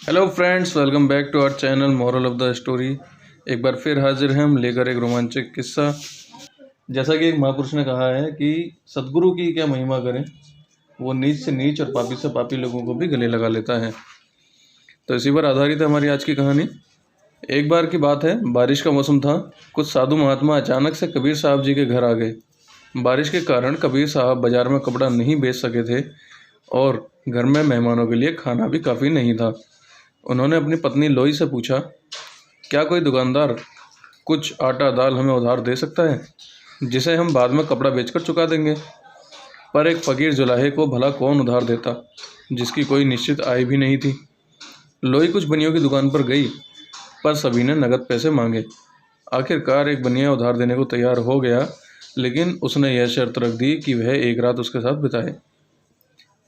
Hello friends, welcome back to our channel moral of the story. एक बार फिर हाजिर हैं हम लेकर एक रोमांचक किस्सा। जैसा कि एक महापुरुष ने कहा है कि सदगुरु की क्या महिमा करें, वो नीच से नीच और पापी से पापी लोगों को भी गले लगा लेता है। तो इसी पर आधारित है हमारी आज की कहानी। एक बार की बात है, बारिश का मौसम था। कुछ साधु महात्मा अचानक से कबीर साहब जी के घर आ गए। बारिश के कारण कबीर साहब बाजार में कपड़ा नहीं बेच सके थे और घर में मेहमानों के लिए खाना भी काफ़ी नहीं था। उन्होंने अपनी पत्नी लोई से पूछा, क्या कोई दुकानदार कुछ आटा दाल हमें उधार दे सकता है, जिसे हम बाद में कपड़ा बेचकर चुका देंगे। पर एक फ़कीर जुलाहे को भला कौन उधार देता, जिसकी कोई निश्चित आय भी नहीं थी। लोई कुछ बनियों की दुकान पर गई, पर सभी ने नगद पैसे मांगे। आखिरकार एक बनिया उधार देने को तैयार हो गया, लेकिन उसने यह शर्त रख दी कि वह एक रात उसके साथ बिताए।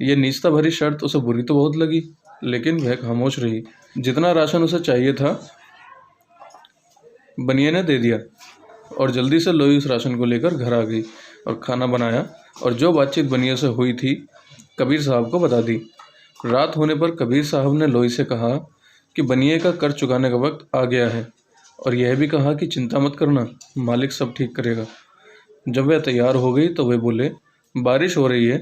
ये नीचता भरी शर्त उसे बुरी तो बहुत लगी, लेकिन वह खामोश रही। जितना राशन उसे चाहिए था बनिए ने दे दिया और जल्दी से लोई उस राशन को लेकर घर आ गई और खाना बनाया और जो बातचीत बनिए से हुई थी कबीर साहब को बता दी। रात होने पर कबीर साहब ने लोई से कहा कि बनिए का कर्ज चुकाने का वक्त आ गया है और यह भी कहा कि चिंता मत करना, मालिक सब ठीक करेगा। जब वह तैयार हो गई तो वे बोले, बारिश हो रही है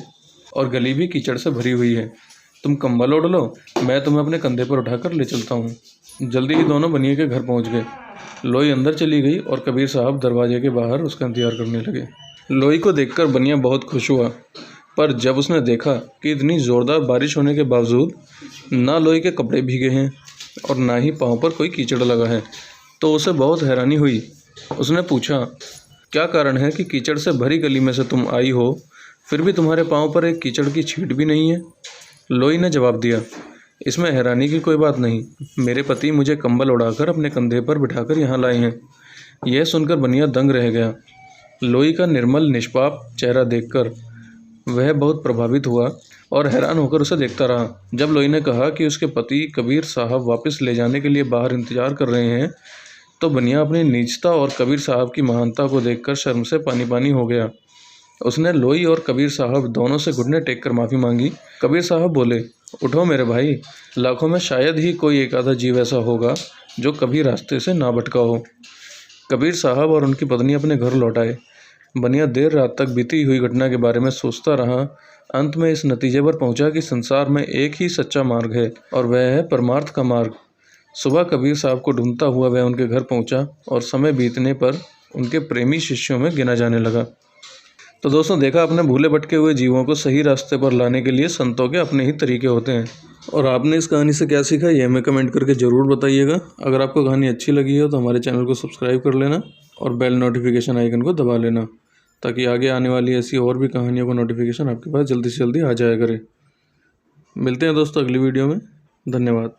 और गली भी कीचड़ से भरी हुई है, तुम कंबल ओढ़ लो, मैं तुम्हें अपने कंधे पर उठाकर ले चलता हूँ। जल्दी ही दोनों बनिए के घर पहुँच गए। लोई अंदर चली गई और कबीर साहब दरवाजे के बाहर उसका इंतजार करने लगे। लोई को देखकर बनिया बहुत खुश हुआ, पर जब उसने देखा कि इतनी ज़ोरदार बारिश होने के बावजूद ना लोई के कपड़े भीगे हैं और ना ही पाँव पर कोई कीचड़ लगा है, तो उसे बहुत हैरानी हुई। उसने पूछा, क्या कारण है कि कीचड़ से भरी गली में से तुम आई हो, फिर भी तुम्हारे पाँव पर एक कीचड़ की छींट भी नहीं है? लोई ने जवाब दिया, इसमें हैरानी की कोई बात नहीं, मेरे पति मुझे कंबल उड़ाकर अपने कंधे पर बिठाकर यहाँ लाए हैं। यह सुनकर बनिया दंग रह गया। लोई का निर्मल निष्पाप चेहरा देखकर वह बहुत प्रभावित हुआ और हैरान होकर उसे देखता रहा। जब लोई ने कहा कि उसके पति कबीर साहब वापस ले जाने के लिए बाहर इंतजार कर रहे हैं, तो बनिया अपनी नीचता और कबीर साहब की महानता को देखकर शर्म से पानी पानी हो गया। उसने लोई और कबीर साहब दोनों से घुटने टेक कर माफ़ी मांगी। कबीर साहब बोले, उठो मेरे भाई, लाखों में शायद ही कोई एक आधा जीव ऐसा होगा जो कभी रास्ते से ना भटका हो। कबीर साहब और उनकी पत्नी अपने घर लौट आए। बनिया देर रात तक बीती हुई घटना के बारे में सोचता रहा। अंत में इस नतीजे पर पहुंचा कि संसार में एक ही सच्चा मार्ग है और वह है परमार्थ का मार्ग। सुबह कबीर साहब को ढूंढता हुआ वह उनके घर पहुंचा और समय बीतने पर उनके प्रेमी शिष्यों में गिना जाने लगा। तो दोस्तों, देखा आपने, भूले भटके हुए जीवों को सही रास्ते पर लाने के लिए संतों के अपने ही तरीके होते हैं। और आपने इस कहानी से क्या सीखा, ये हमें कमेंट करके ज़रूर बताइएगा। अगर आपको कहानी अच्छी लगी हो तो हमारे चैनल को सब्सक्राइब कर लेना और बेल नोटिफिकेशन आइकन को दबा लेना, ताकि आगे आने वाली ऐसी और भी कहानियों का नोटिफिकेशन आपके पास जल्दी से जल्दी आ जाया करे। मिलते हैं दोस्तों अगली वीडियो में। धन्यवाद।